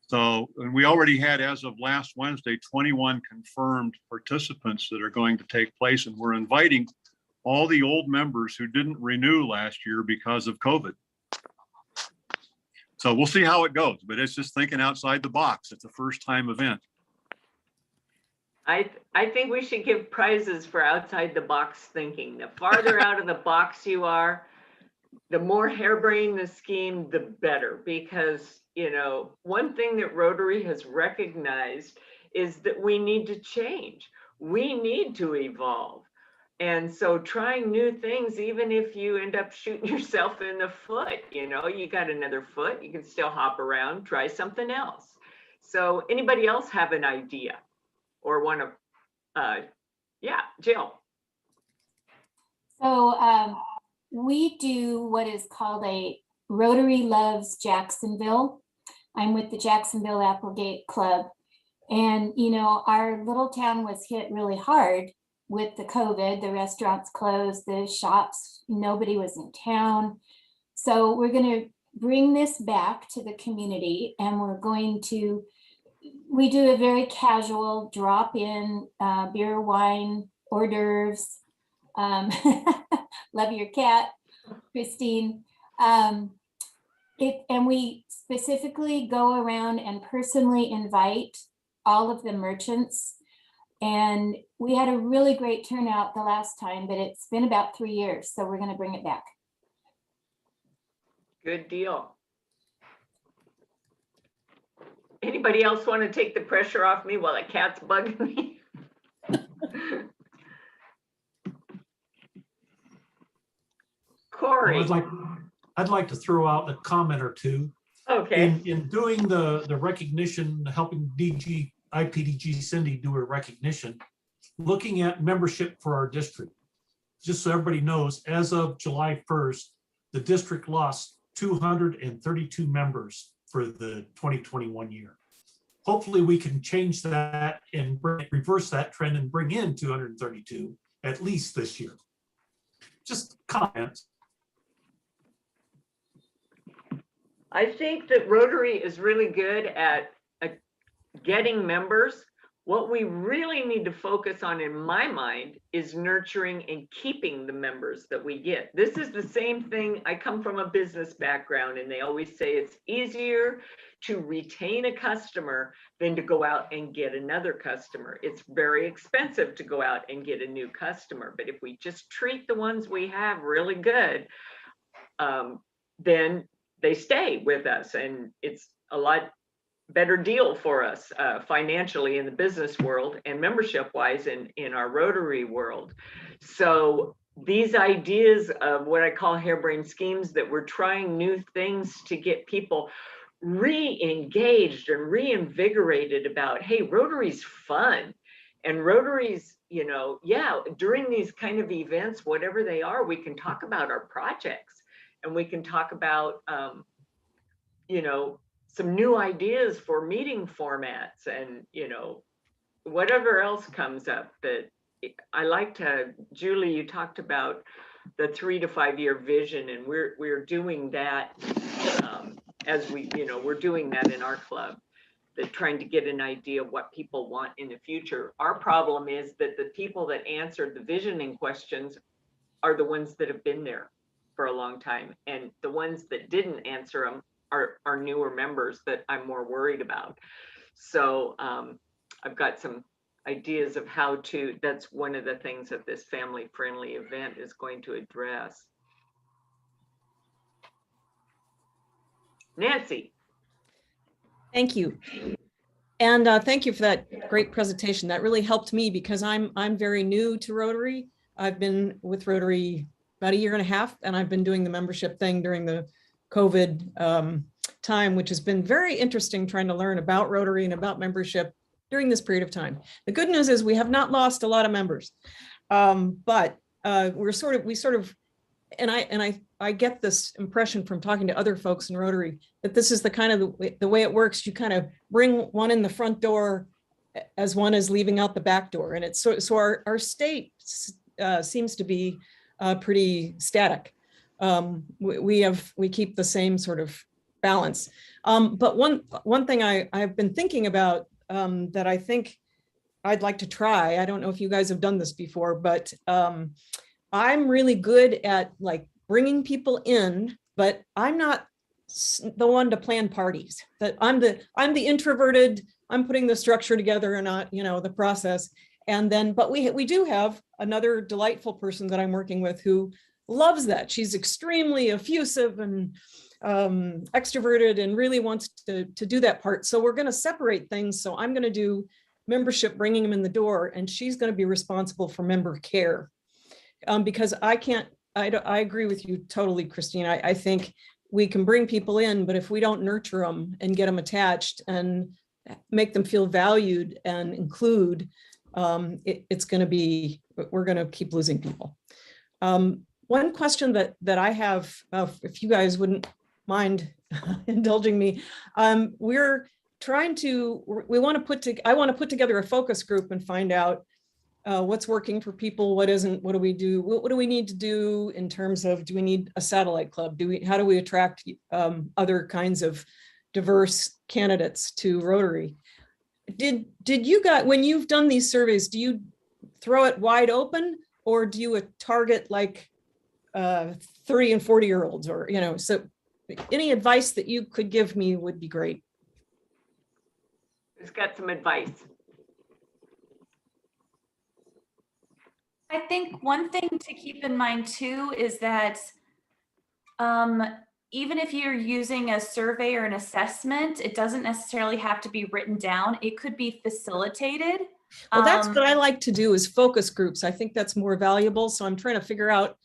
So, and we already had, as of last Wednesday, 21 confirmed participants that are going to take place. And we're inviting all the old members who didn't renew last year because of COVID. So we'll see how it goes, but it's just thinking outside the box. It's a first time event. I think we should give prizes for outside the box thinking. The farther out of the box you are, the more harebrained the scheme, the better. Because, one thing that Rotary has recognized is that we need to change. We need to evolve. And so trying new things, even if you end up shooting yourself in the foot, you got another foot, you can still hop around, try something else. So anybody else have an idea? Or want to, Jill. So we do what is called a Rotary Loves Jacksonville. I'm with the Jacksonville Applegate Club. And, our little town was hit really hard with the COVID. The restaurants closed, the shops, nobody was in town. So we're going to bring this back to the community, and we do a very casual drop-in beer, wine, hors d'oeuvres. Love your cat, Christine. And we specifically go around and personally invite all of the merchants. And we had a really great turnout the last time, but it's been about 3 years, so we're going to bring it back. Good deal. Anybody else want to take the pressure off me while the cat's bugging me? Corey. I'd like to throw out a comment or two. Okay. In doing the recognition, helping IPDG Cindy do her recognition, looking at membership for our district. Just so everybody knows, as of July 1st, the district lost 232 members for the 2021 year. Hopefully we can change that and reverse that trend and bring in 232 at least this year. Just comments. I think that Rotary is really good at getting members. What we really need to focus on, in my mind, is nurturing and keeping the members that we get. This is the same thing. I come from a business background, and they always say it's easier to retain a customer than to go out and get another customer. It's very expensive to go out and get a new customer. But if we just treat the ones we have really good, then they stay with us, and it's a lot better deal for us financially in the business world and membership wise in our Rotary world. So these ideas of what I call harebrained schemes, that we're trying new things to get people re-engaged and reinvigorated about, hey, Rotary's fun. And Rotary's, you know, yeah, during these kind of events, whatever they are, we can talk about our projects, and we can talk about you know, some new ideas for meeting formats, and, you know, whatever else comes up. That I like to, Julie, you talked about the 3 to 5 year vision, and we're doing that as we, you know, we're doing that in our club, that trying to get an idea of what people want in the future. Our problem is that the people that answered the visioning questions are the ones that have been there for a long time, and the ones that didn't answer them are newer members that I'm more worried about. So I've got some ideas of how to, that's one of the things that this family friendly event is going to address. Nancy. Thank you. And thank you for that great presentation. That really helped me, because I'm very new to Rotary. I've been with Rotary about 1.5 years, and I've been doing the membership thing during the COVID time, which has been very interesting, trying to learn about Rotary and about membership during this period of time. The good news is we have not lost a lot of members, but we sort of, and I get this impression from talking to other folks in Rotary that this is the kind of the way it works. You kind of bring one in the front door as one is leaving out the back door, and it's so our state seems to be pretty static. We keep the same sort of balance. But one thing I've been thinking about that I think I'd like to try, I don't know if you guys have done this before, but I'm really good at like bringing people in, but I'm not the one to plan parties. That I'm the introverted, I'm putting the structure together and not, you know, the process. And then, but we do have another delightful person that I'm working with who loves that. She's extremely effusive and extroverted and really wants to do that part. So we're going to separate things. So I'm going to do membership, bringing them in the door, and she's going to be responsible for member care. Because I agree with you totally, Christine. I think we can bring people in, but if we don't nurture them and get them attached and make them feel valued and include, it's going to be, we're going to keep losing people. One question that I have, if you guys wouldn't mind indulging me, we're trying to, I want to put together a focus group and find out what's working for people, what isn't, what do we do, what do we need to do in terms of, do we need a satellite club? How do we attract other kinds of diverse candidates to Rotary? Did you guys, when you've done these surveys, do you throw it wide open, or do you target like 30 and 40-year-olds, or, you know, so any advice that you could give me would be great. Who's got some advice? I think one thing to keep in mind too is that even if you're using a survey or an assessment, it doesn't necessarily have to be written down. It could be facilitated. Well, that's what I like to do, is focus groups. I think that's more valuable. So I'm trying to figure out,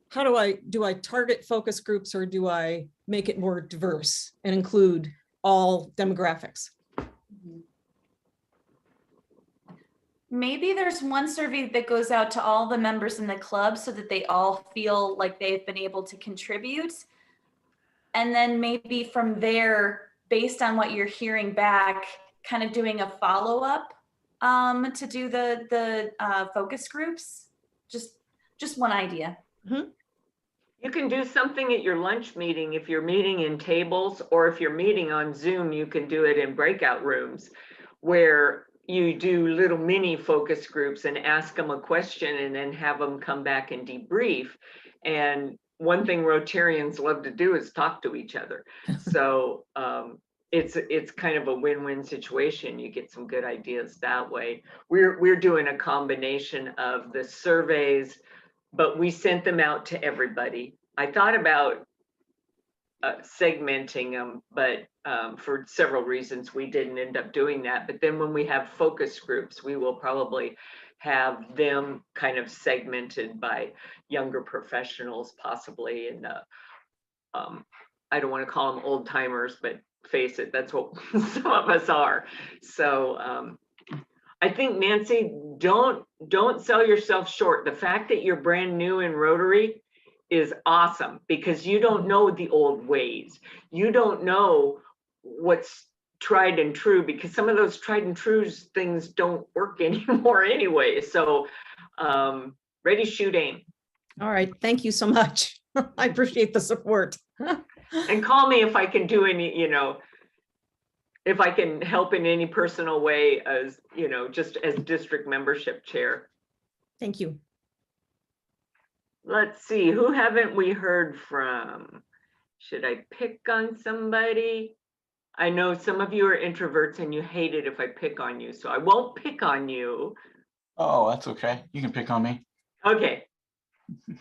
how do I target focus groups, or do I make it more diverse and include all demographics? Maybe there's one survey that goes out to all the members in the club so that they all feel like they've been able to contribute. And then maybe from there, based on what you're hearing back, kind of doing a follow-up to do the focus groups. Just one idea. Mm-hmm. You can do something at your lunch meeting if you're meeting in tables, or if you're meeting on Zoom, you can do it in breakout rooms where you do little mini focus groups and ask them a question and then have them come back and debrief. And one thing Rotarians love to do is talk to each other. So it's kind of a win-win situation. You get some good ideas that way. We're doing a combination of the surveys, but we sent them out to everybody. I thought about segmenting them, but for several reasons, we didn't end up doing that. But then when we have focus groups, we will probably have them kind of segmented by younger professionals, possibly. And I don't want to call them old timers, but face it, that's what some of us are. So I think, Nancy, don't sell yourself short. The fact that you're brand new in Rotary is awesome, because you don't know the old ways. You don't know what's tried and true, because some of those tried and true things don't work anymore anyway. So ready, shoot, aim. All right. Thank you so much. I appreciate the support. And call me if I can do any, if I can help in any personal way, as, just as district membership chair. Thank you. Let's see, who haven't we heard from? Should I pick on somebody? I know some of you are introverts and you hate it if I pick on you, so I won't pick on you. Oh, that's okay. You can pick on me. Okay.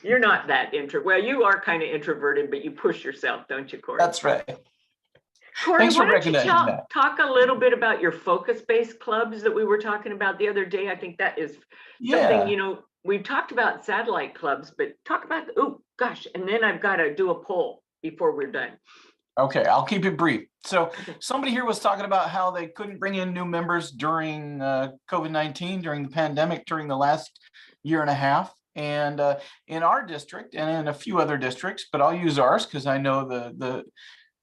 You're not that well, you are kind of introverted, but you push yourself, don't you, Corey? That's right. Corey, Thanks for why don't you recognizing that. talk a little bit about your focus-based clubs that we were talking about the other day? I think that is something, we've talked about satellite clubs, but talk about, oh gosh, and then I've got to do a poll before we're done. Okay, I'll keep it brief. So somebody here was talking about how they couldn't bring in new members during COVID-19, during the pandemic, during the last year and a half. And in our district and in a few other districts, but I'll use ours because I know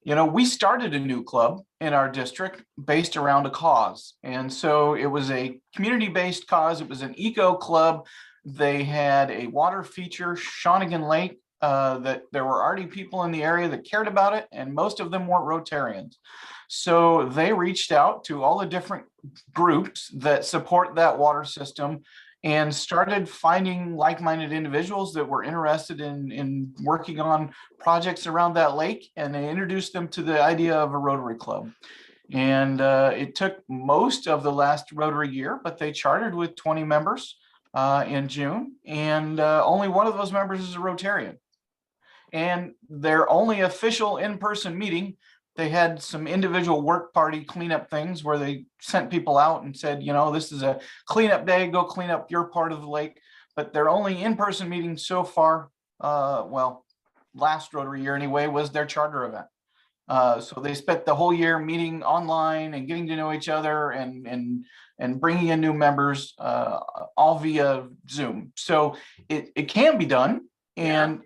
we started a new club in our district based around a cause. And so it was a community-based cause. It was an eco club. They had a water feature, Shawnigan Lake, that there were already people in the area that cared about it, and most of them weren't Rotarians. So they reached out to all the different groups that support that water system and started finding like-minded individuals that were interested in working on projects around that lake, and they introduced them to the idea of a Rotary Club. And it took most of the last Rotary year, but they chartered with 20 members in June, and only one of those members is a Rotarian. And their only official in-person meeting, they had some individual work party cleanup things where they sent people out and said, this is a cleanup day, go clean up your part of the lake. But their only in-person meeting so far, last Rotary year anyway, was their charter event. So they spent the whole year meeting online and getting to know each other and bringing in new members, all via Zoom. So it can be done, and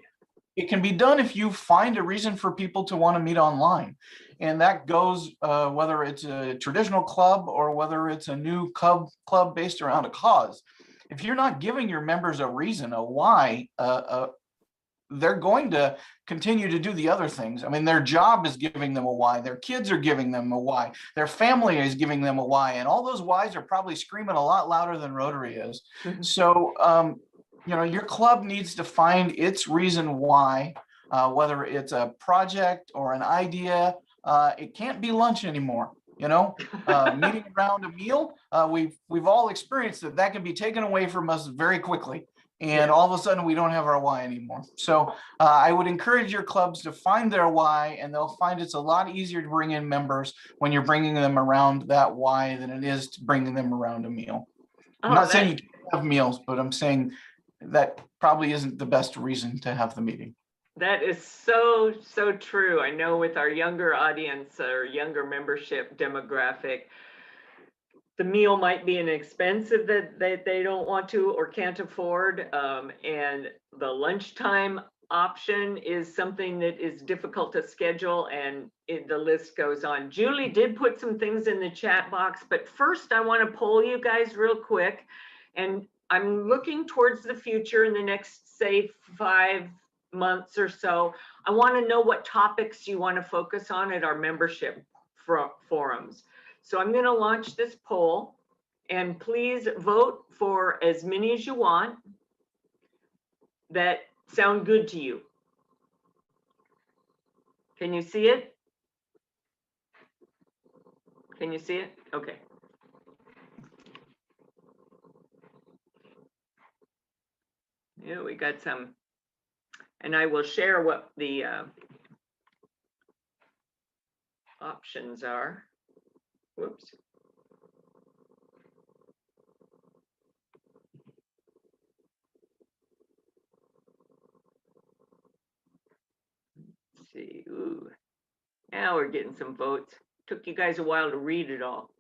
it can be done if you find a reason for people to want to meet online. And that goes whether it's a traditional club or whether it's a new club based around a cause. If you're not giving your members a reason, a why, they're going to continue to do the other things. I mean, their job is giving them a why. Their kids are giving them a why. Their family is giving them a why. And all those whys are probably screaming a lot louder than Rotary is. So, your club needs to find its reason why, whether it's a project or an idea. It can't be lunch anymore. Meeting around a meal, we've all experienced that can be taken away from us very quickly. And all of a sudden we don't have our why anymore. So I would encourage your clubs to find their why, and they'll find it's a lot easier to bring in members when you're bringing them around that why than it is to bringing them around a meal. I'm not saying you can't have meals, but I'm saying that probably isn't the best reason to have the meeting. That is so true. I know with our younger audience or younger membership demographic, the meal might be an expensive that they don't want to or can't afford. And the lunchtime option is something that is difficult to schedule, and the list goes on. Julie did put some things in the chat box, but first I want to poll you guys real quick. And I'm looking towards the future in the next, say, 5 months or so. I want to know what topics you want to focus on at our membership forums. So I'm going to launch this poll, and please vote for as many as you want that sound good to you. Can you see it? Can you see it? Okay. Yeah, we got some, and I will share what the options are. Whoops. Let's see. Ooh. Now we're getting some votes. Took you guys a while to read it all.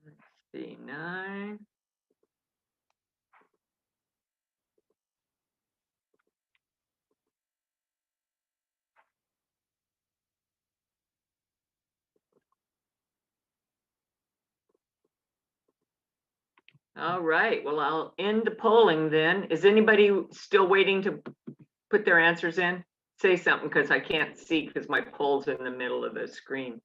Let's see, 9. All right, well, I'll end the polling then. Is anybody still waiting to put their answers in? Say something because I can't see because my poll's in the middle of the screen.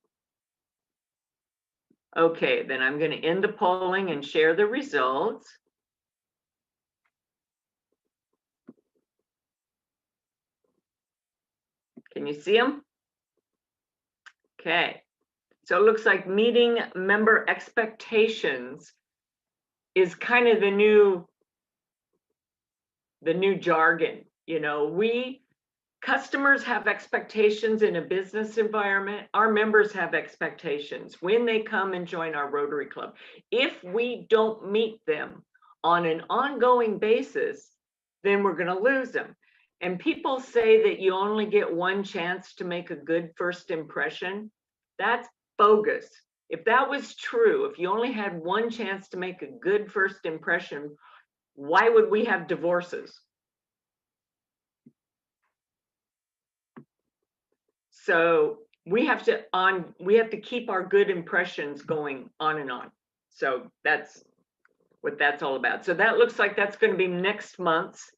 Okay, then I'm going to end the polling and share the results. Can you see them? Okay, so it looks like meeting member expectations is kind of the new jargon. You know, customers have expectations in a business environment. Our members have expectations when they come and join our Rotary Club. If we don't meet them on an ongoing basis, then we're going to lose them. And people say that you only get one chance to make a good first impression. That's bogus. If that was true, if you only had one chance to make a good first impression, why would we have divorces? So we have to keep our good impressions going on and on. So that's what that's all about. So that looks like that's going to be next month's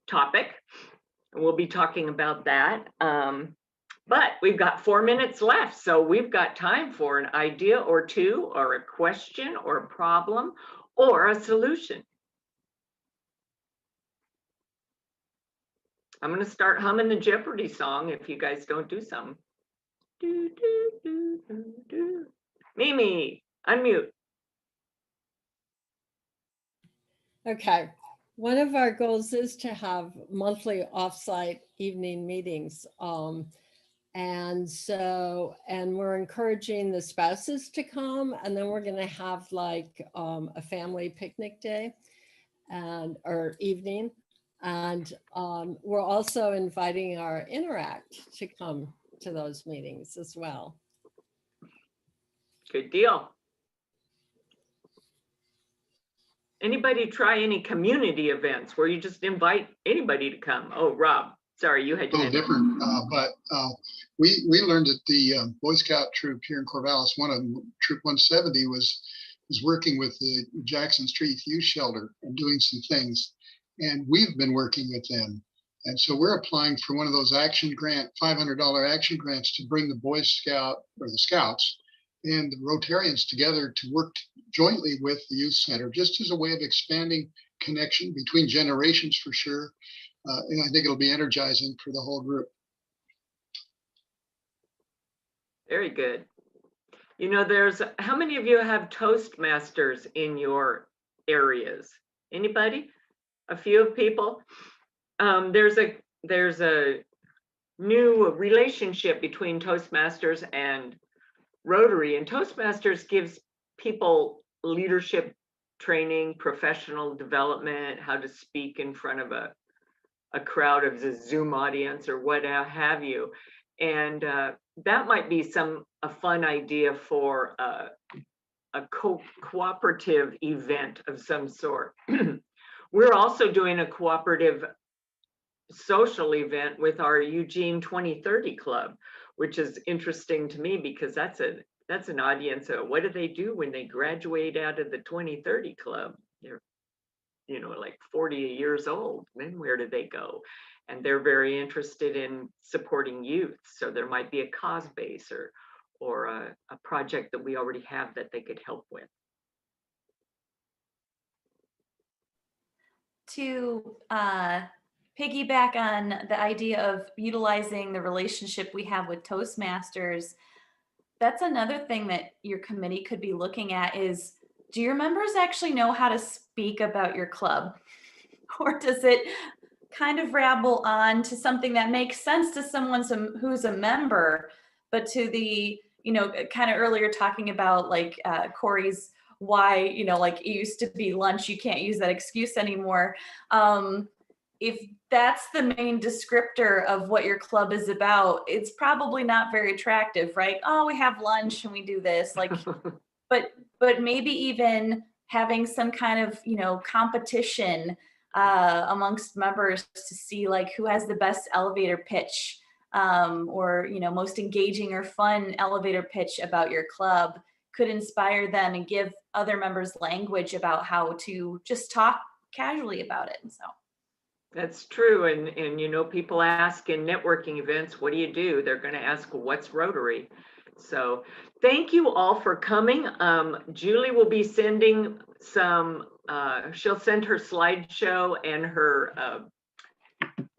topic. And we'll be talking about that. But we've got 4 minutes left. So we've got time for an idea or two, or a question or a problem or a solution. I'm going to start humming the Jeopardy song if you guys don't do something. Do, do, do, do, do. Mimi, unmute. Okay. One of our goals is to have monthly offsite evening meetings. And we're encouraging the spouses to come, and then we're going to have like a family picnic day or evening. And we're also inviting our Interact to come to those meetings as well. Good deal. Anybody try any community events where you just invite anybody to come? Oh, Rob, sorry, you had a little different, but we learned that the Boy Scout troop here in Corvallis, one of them, Troop 170, was working with the Jackson Street Youth Shelter and doing some things, and we've been working with them. And so we're applying for one of those action grant, $500 action grants to bring the Boy Scout or the Scouts and the Rotarians together to work jointly with the youth center, just as a way of expanding connection between generations for sure. And I think it'll be energizing for the whole group. Very good. You know, how many of you have Toastmasters in your areas? Anybody? A few people? There's a new relationship between Toastmasters and Rotary, and Toastmasters gives people leadership training, professional development, how to speak in front of a crowd of the Zoom audience or what have you. And that might be a fun idea for a cooperative event of some sort. We're also doing a cooperative social event with our Eugene 2030 Club, which is interesting to me because that's an audience. What do they do when they graduate out of the 2030 Club? They're, you know, like 40 years old. Then where do they go? And they're very interested in supporting youth. So there might be a cause base or a project that we already have that they could help with. To piggyback on the idea of utilizing the relationship we have with Toastmasters, that's another thing that your committee could be looking at, is do your members actually know how to speak about your club? Or does it kind of rabble on to something that makes sense to someone who's a member, but to the, kind of earlier talking about like Corey's why, like it used to be lunch, you can't use that excuse anymore. If that's the main descriptor of what your club is about, it's probably not very attractive, right? Oh, we have lunch and we do this, like, but maybe even having some kind of, competition amongst members to see like who has the best elevator pitch, or, most engaging or fun elevator pitch about your club could inspire them and give other members language about how to just talk casually about it. So. That's true. And people ask in networking events, what do you do? They're going to ask, what's Rotary? So thank you all for coming. Julie will be sending some, she'll send her slideshow and her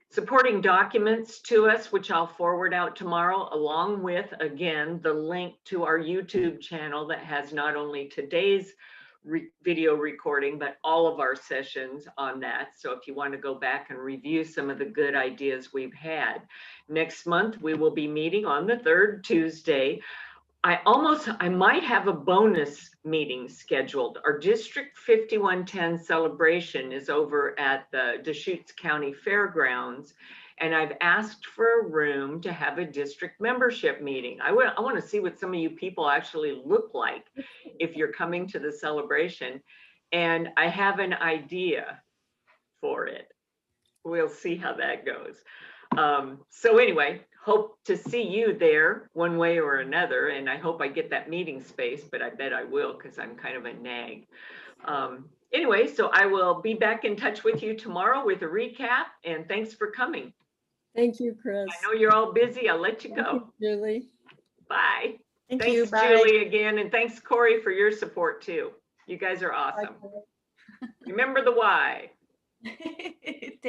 supporting documents to us, which I'll forward out tomorrow, along with, again, the link to our YouTube channel that has not only today's video recording, but all of our sessions on that. So if you want to go back and review some of the good ideas we've had. Next month, we will be meeting on the third Tuesday. I might have a bonus meeting scheduled. Our District 5110 celebration is over at the Deschutes County Fairgrounds. And I've asked for a room to have a district membership meeting. I want to see what some of you people actually look like if you're coming to the celebration. And I have an idea for it. We'll see how that goes. So anyway, hope to see you there one way or another. And I hope I get that meeting space, but I bet I will because I'm kind of a nag. Anyway, so I will be back in touch with you tomorrow with a recap, and thanks for coming. Thank you, Chris. I know you're all busy. I'll let you go. Thank you, Julie. Bye. Thank Thanks, you. Bye. Julie, again. And thanks, Corey, for your support too. You guys are awesome. Bye. Remember the why.